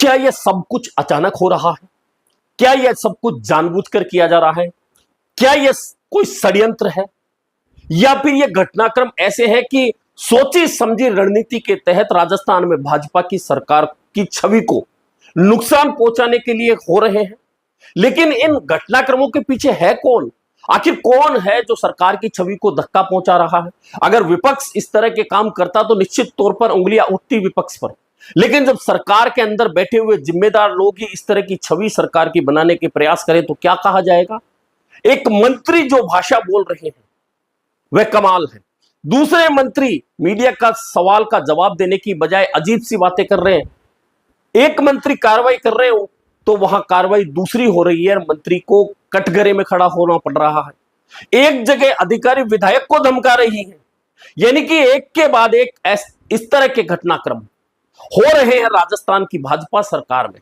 क्या यह सब कुछ अचानक हो रहा है? क्या यह सब कुछ जानबूझकर किया जा रहा है? क्या यह कोई षड्यंत्र है, या फिर यह घटनाक्रम ऐसे है कि सोची समझी रणनीति के तहत राजस्थान में भाजपा की सरकार की छवि को नुकसान पहुंचाने के लिए हो रहे हैं? लेकिन इन घटनाक्रमों के पीछे है कौन? आखिर कौन है जो सरकार की छवि को धक्का पहुंचा रहा है? अगर विपक्ष इस तरह के काम करता तो निश्चित तौर पर उंगलियां उठती विपक्ष पर, लेकिन जब सरकार के अंदर बैठे हुए जिम्मेदार लोग ही इस तरह की छवि सरकार की बनाने के प्रयास करें तो क्या कहा जाएगा? एक मंत्री जो भाषा बोल रहे हैं वह कमाल है, दूसरे मंत्री मीडिया का सवाल का जवाब देने की बजाय अजीब सी बातें कर रहे हैं। एक मंत्री कार्रवाई कर रहे हो तो वहां कार्रवाई दूसरी हो रही है, मंत्री को कटघरे में खड़ा होना पड़ रहा है। एक जगह अधिकारी विधायक को धमका रही है, यानी कि एक के बाद एक इस तरह के घटनाक्रम हो रहे हैं राजस्थान की भाजपा सरकार में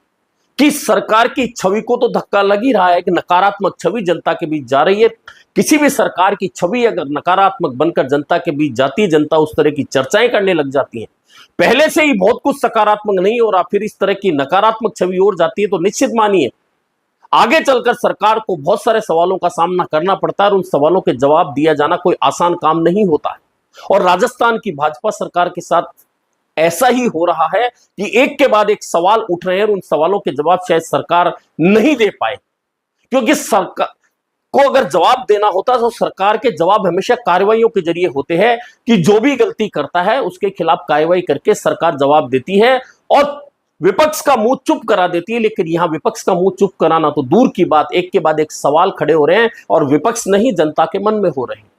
कि सरकार की छवि को तो धक्का लग ही रहा है कि नकारात्मक छवि जनता के बीच जा रही है। किसी भी सरकार की छवि अगर नकारात्मक बनकर जनता के बीच जाती है, जनता उस तरह की चर्चाएं करने लग जाती है। पहले से ही बहुत कुछ सकारात्मक नहीं हो रहा, फिर इस तरह की नकारात्मक छवि और जाती है तो निश्चित मानिए आगे चलकर सरकार को बहुत सारे सवालों का सामना करना पड़ता है और उन सवालों के जवाब दिया जाना कोई आसान काम नहीं होता है। और राजस्थान की भाजपा सरकार के साथ ऐसा ही हो रहा है कि एक के बाद एक सवाल उठ रहे हैं और उन सवालों के जवाब शायद सरकार नहीं दे पाए, क्योंकि सरकार को अगर जवाब देना होता तो सरकार के जवाब हमेशा कार्रवाइयों के जरिए होते हैं कि जो भी गलती करता है उसके खिलाफ कार्रवाई करके सरकार जवाब देती है और विपक्ष का मुंह चुप करा देती है। लेकिन यहां विपक्ष का मुंह चुप कराना तो दूर की बात, एक के बाद एक सवाल खड़े हो रहे हैं और विपक्ष नहीं जनता के मन में हो रहे हैं।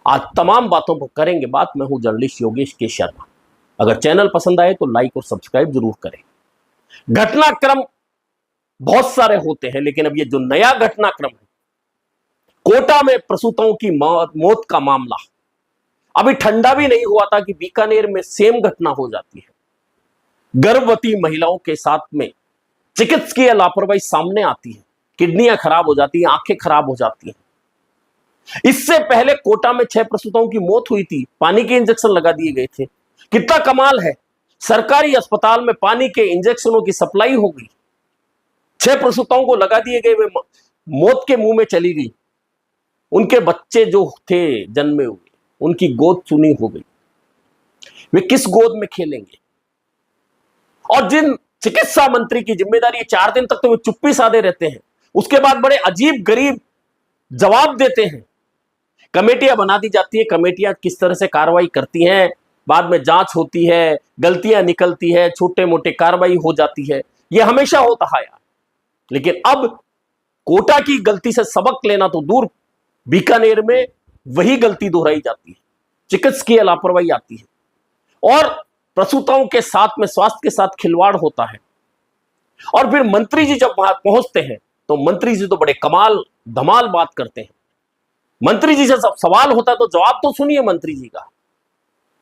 आज तमाम बातों पर करेंगे बात। मैं हूं जर्नलिस्ट योगेश के शर्मा। अगर चैनल पसंद आए तो लाइक और सब्सक्राइब जरूर करें। घटनाक्रम बहुत सारे होते हैं, लेकिन अब ये जो नया घटनाक्रम है, कोटा में प्रसूताओं की मौत का मामला, अभी ठंडा भी नहीं हुआ था कि बीकानेर में सेम घटना हो जाती है। गर्भवती महिलाओं के साथ में चिकित्सकीय लापरवाही सामने आती है, किडनियां खराब हो जाती हैं, आंखें खराब हो जाती हैं। इससे पहले कोटा में 6 प्रसूताओं की मौत हुई थी, पानी के इंजेक्शन लगा दिए गए थे। कितना कमाल है, सरकारी अस्पताल में पानी के इंजेक्शनों की सप्लाई हो गई, 6 प्रसूताओं को लगा दिए गए, वे मौत के मुंह में चली गई। उनके बच्चे जो थे जन्मे हुए, उनकी गोद चुनी हो गई, वे किस गोद में खेलेंगे? और जिन चिकित्सा मंत्री की जिम्मेदारी 4 दिन तक तो वे चुप्पी साधे रहते हैं, उसके बाद बड़े अजीब गरीब जवाब देते हैं। कमेटियां बना दी जाती है, कमेटियां किस तरह से कार्रवाई करती हैं, बाद में जांच होती है, गलतियां निकलती है, छोटे मोटे कार्रवाई हो जाती है, यह हमेशा होता है यार। लेकिन अब कोटा की गलती से सबक लेना तो दूर, बीकानेर में वही गलती दोहराई जाती है, चिकित्सकीय लापरवाही आती है और प्रसूताओं के साथ में स्वास्थ्य के साथ खिलवाड़ होता है। और फिर मंत्री जी जब वहां पहुंचते हैं तो मंत्री जी तो बड़े कमाल धमाल बात करते हैं। मंत्री जी से सब सवाल होता है तो जवाब तो सुनिए मंत्री जी का।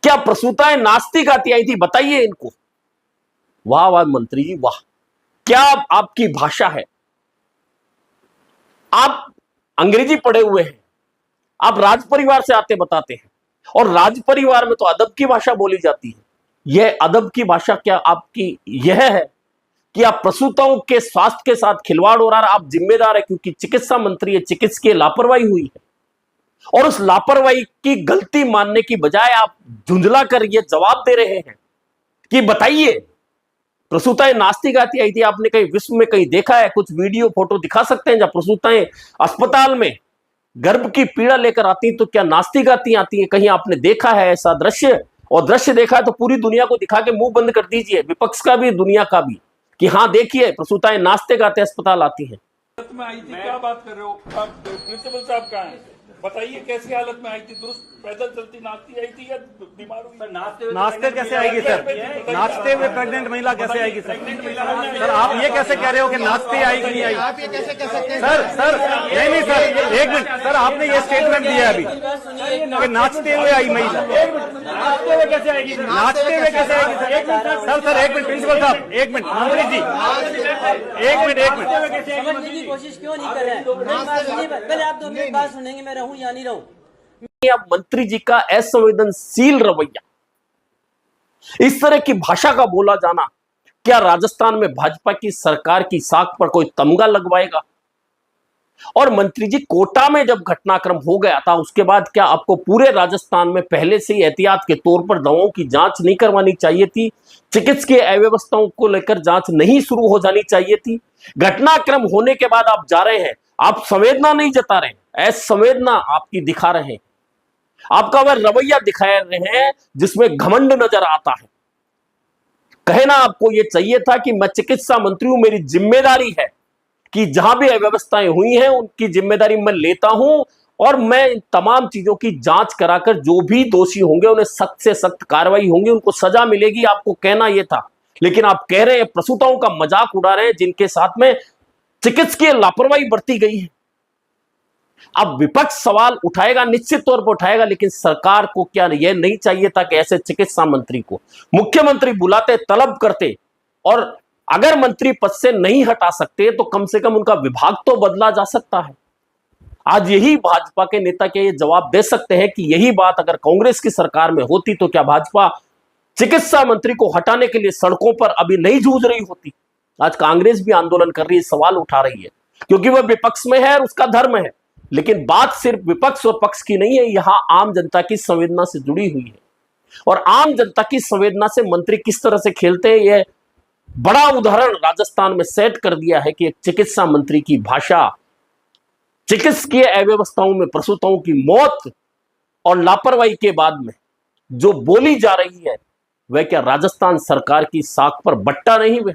क्या प्रसूताएं नाचती गाती आई थी, बताइए इनको। वाह वाह मंत्री जी वाह, क्या आपकी भाषा है। आप अंग्रेजी पढ़े हुए हैं, आप राज परिवार से आते बताते हैं, और राज परिवार में तो अदब की भाषा बोली जाती है। यह अदब की भाषा क्या आपकी यह है कि आप प्रसूताओं के स्वास्थ्य के साथ खिलवाड़ हो रहा है, आप जिम्मेदार है क्योंकि चिकित्सा मंत्री है, चिकित्सकीय लापरवाही हुई है, और उस लापरवाही की गलती मानने की बजाय आप झुंझला कर यह जवाब दे रहे हैं कि बताइए प्रसूताएं नाचती गाती आई थी। आपने कहीं विश्व में कहीं देखा है? कुछ वीडियो फोटो दिखा सकते हैं जब प्रसूताएं अस्पताल में गर्भ की पीड़ा लेकर आती तो क्या नाचती गाती आती है? कहीं आपने देखा है ऐसा दृश्य? और दृश्य देखा है तो पूरी दुनिया को दिखा के मुंह बंद कर दीजिए, विपक्ष का भी दुनिया का भी, कि हाँ देखिए प्रसूताएं नाचते गाते अस्पताल आती हैं। में आई थी, क्या बात कर रहे हो आप? प्रिंसिपल साहब कहाँ हैं? बताइए कैसी हालत में आई थी? दुरुस्त पैदल चलती नाचती आई थी या बीमार हुई? नाचते कैसे आएगी सर? नाचते हुए प्रेग्नेंट महिला कैसे आएगी सर? सर आप ये कैसे कह रहे हो कि नाचते आएगी नहीं आएगी? आप ये कैसे कह सकते हैं? सर नहीं सर, एक मिनट सर, आपने ये स्टेटमेंट दिया अभी कि नाचते हुए आई महिला। नाचते हुए कैसे आएगी? नाचते हुए कैसे आएगी सर? सर एक मिनट प्रिंसिपल साहब, एक मिनट मंत्री जी, एक मिनट समझने की कोशिश क्यों नहीं कर रहे हैं? पहले आप 2 मिनट बात सुनेंगे, मैं रहूं या नहीं रहूं। अब मंत्री जी का असंवेदनशील रवैया, इस तरह की भाषा का बोला जाना क्या राजस्थान में भाजपा की सरकार की साख पर कोई तमगा लगवाएगा? और मंत्री जी, कोटा में जब घटनाक्रम हो गया था उसके बाद क्या आपको पूरे राजस्थान में पहले से ही एहतियात के तौर पर दवाओं की जांच नहीं करवानी चाहिए थी? चिकित्सकीय अव्यवस्थाओं को लेकर जांच नहीं शुरू हो जानी चाहिए थी? घटनाक्रम होने के बाद आप जा रहे हैं, आप संवेदना नहीं जता रहे, असंवेदना आपकी दिखा रहे हैं, आपका वह रवैया दिखा रहे हैं जिसमें घमंड नजर आता है। कहना आपको यह चाहिए था कि मैं चिकित्सा मंत्री हूं, मेरी जिम्मेदारी है कि जहां भी अव्यवस्थाएं हुई हैं उनकी जिम्मेदारी मैं लेता हूं और मैं इन तमाम चीजों की जांच कराकर जो भी दोषी होंगे उन्हें सख्त से सख्त कार्रवाई होंगी, उनको सजा मिलेगी। आपको कहना यह था, लेकिन आप कह रहे हैं, प्रसूताओं का मजाक उड़ा रहे हैं जिनके साथ में चिकित्सकीय लापरवाही बरती गई है। अब विपक्ष सवाल उठाएगा, निश्चित तौर पर उठाएगा, लेकिन सरकार को क्या यह नहीं चाहिए था कि ऐसे चिकित्सा मंत्री को मुख्यमंत्री बुलाते, तलब करते, और अगर मंत्री पद से नहीं हटा सकते तो कम से कम उनका विभाग तो बदला जा सकता है। आज यही भाजपा के नेता के ये जवाब दे सकते हैं कि यही बात अगर कांग्रेस की सरकार में होती तो क्या भाजपा चिकित्सा मंत्री को हटाने के लिए सड़कों पर अभी नहीं जूझ रही होती? आज कांग्रेस भी आंदोलन कर रही है, सवाल उठा रही है, क्योंकि वह विपक्ष में है और उसका धर्म है। लेकिन बात सिर्फ विपक्ष और पक्ष की नहीं है, यहां आम जनता की संवेदना से जुड़ी हुई है। और आम जनता की संवेदना से मंत्री किस तरह से खेलते हैं, यह बड़ा उदाहरण राजस्थान में सेट कर दिया है कि एक चिकित्सा मंत्री की भाषा चिकित्सकीय अव्यवस्थाओं में प्रसूताओं की मौत और लापरवाही के बाद में जो बोली जा रही है वह क्या राजस्थान सरकार की साख पर बट्टा नहीं हुए?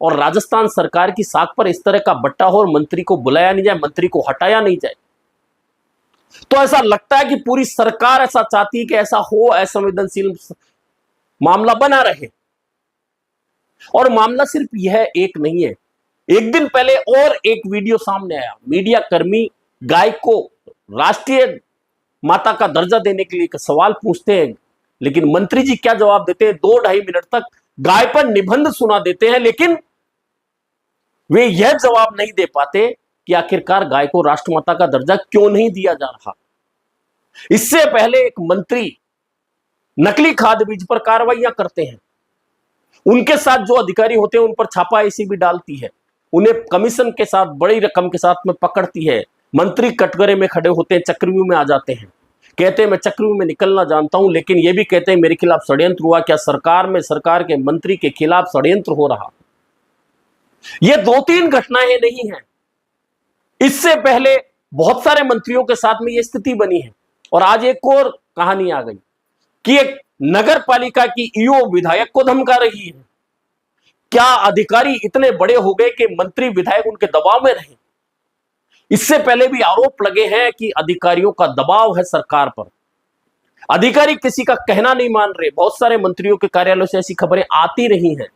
और राजस्थान सरकार की साख पर इस तरह का बट्टा हो और मंत्री को बुलाया नहीं जाए, मंत्री को हटाया नहीं जाए, तो ऐसा लगता है कि पूरी सरकार ऐसा चाहती है कि ऐसा हो, असंवेदनशील मामला बना रहे। और मामला सिर्फ यह एक नहीं है। एक दिन पहले और एक वीडियो सामने आया, मीडिया कर्मी गाय को राष्ट्रीय माता का दर्जा देने के लिए सवाल पूछते हैं, लेकिन मंत्री जी क्या जवाब देते हैं? 2-2.5 मिनट तक गाय पर निबंध सुना देते हैं, लेकिन वे यह जवाब नहीं दे पाते कि आखिरकार गाय को राष्ट्रमाता का दर्जा क्यों नहीं दिया जा रहा। इससे पहले एक मंत्री नकली खाद बीज पर कार्रवाइयां करते हैं, उनके साथ जो अधिकारी होते हैं उन पर छापा एसीबी डालती है, उन्हें कमीशन के साथ बड़ी रकम के साथ में पकड़ती है। मंत्री कटघरे में खड़े होते हैं, चक्रव्यूह में आ जाते हैं, कहते हैं मैं चक्रव्यूह में निकलना जानता हूं, लेकिन यह भी कहते हैं मेरे खिलाफ षड्यंत्र हुआ। क्या सरकार में सरकार के मंत्री के खिलाफ षड्यंत्र हो रहा? ये 2-3 घटनाएं नहीं है, इससे पहले बहुत सारे मंत्रियों के साथ में यह स्थिति बनी है। और आज एक और कहानी आ गई कि एक नगर पालिका की ईओ विधायक को धमका रही है। क्या अधिकारी इतने बड़े हो गए कि मंत्री विधायक उनके दबाव में रहे? इससे पहले भी आरोप लगे हैं कि अधिकारियों का दबाव है सरकार पर, अधिकारी किसी का कहना नहीं मान रहे। बहुत सारे मंत्रियों के कार्यालय से ऐसी खबरें आती रही हैं,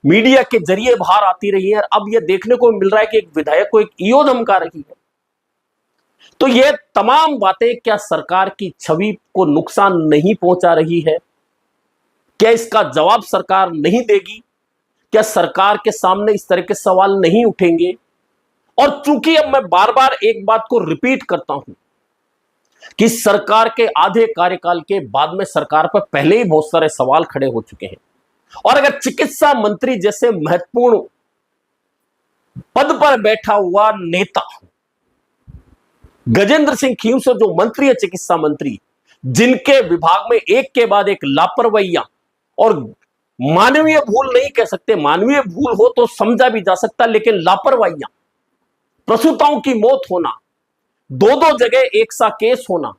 मीडिया के जरिए बाहर आती रही है। अब यह देखने को मिल रहा है कि एक विधायक को एक ईओ धमका रही है। तो ये तमाम बातें क्या सरकार की छवि को नुकसान नहीं पहुंचा रही है? क्या इसका जवाब सरकार नहीं देगी? क्या सरकार के सामने इस तरह के सवाल नहीं उठेंगे? और चूंकि अब मैं बार बार एक बात को रिपीट करता हूं कि सरकार के आधे कार्यकाल के बाद में सरकार पर पहले ही बहुत सारे सवाल खड़े हो चुके हैं, और अगर चिकित्सा मंत्री जैसे महत्वपूर्ण पद पर बैठा हुआ नेता गजेंद्र सिंह खींवसर जो मंत्री है, चिकित्सा मंत्री, जिनके विभाग में एक के बाद एक लापरवाहियां और मानवीय भूल नहीं कह सकते, मानवीय भूल हो तो समझा भी जा सकता, लेकिन लापरवाहियां, प्रसूताओं की मौत होना, 2-2 जगह एक सा केस होना,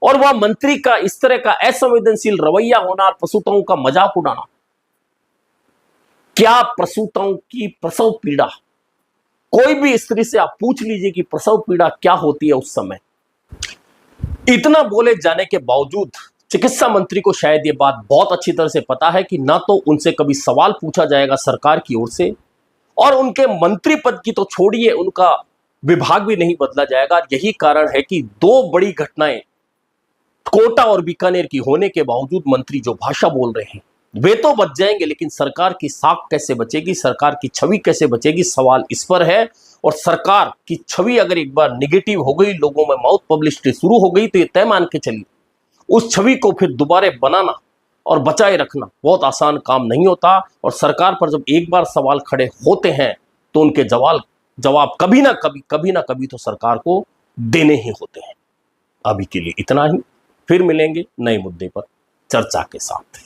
और वह मंत्री का इस तरह का असंवेदनशील रवैया होना और प्रसूताओं का मजाक उड़ाना। क्या प्रसूताओं की प्रसव पीड़ा, कोई भी स्त्री से आप पूछ लीजिए कि प्रसव पीड़ा क्या होती है उस समय। इतना बोले जाने के बावजूद चिकित्सा मंत्री को शायद यह बात बहुत अच्छी तरह से पता है कि ना तो उनसे कभी सवाल पूछा जाएगा सरकार की ओर से, और उनके मंत्री पद की तो छोड़िए, उनका विभाग भी नहीं बदला जाएगा। यही कारण है कि 2 बड़ी घटनाएं कोटा और बीकानेर की होने के बावजूद मंत्री जो भाषा बोल रहे हैं वे तो बच जाएंगे, लेकिन सरकार की साख कैसे बचेगी, सरकार की छवि कैसे बचेगी, सवाल इस पर है। और सरकार की छवि अगर एक बार निगेटिव हो गई, लोगों में माउथ पब्लिसिटी शुरू हो गई, तो ये तय मान के चलिए उस छवि को फिर दोबारा बनाना और बचाए रखना बहुत आसान काम नहीं होता। और सरकार पर जब एक बार सवाल खड़े होते हैं तो उनके जवाब कभी ना कभी तो सरकार को देने ही होते हैं। अभी के लिए इतना ही, फिर मिलेंगे नए मुद्दे पर चर्चा के साथ।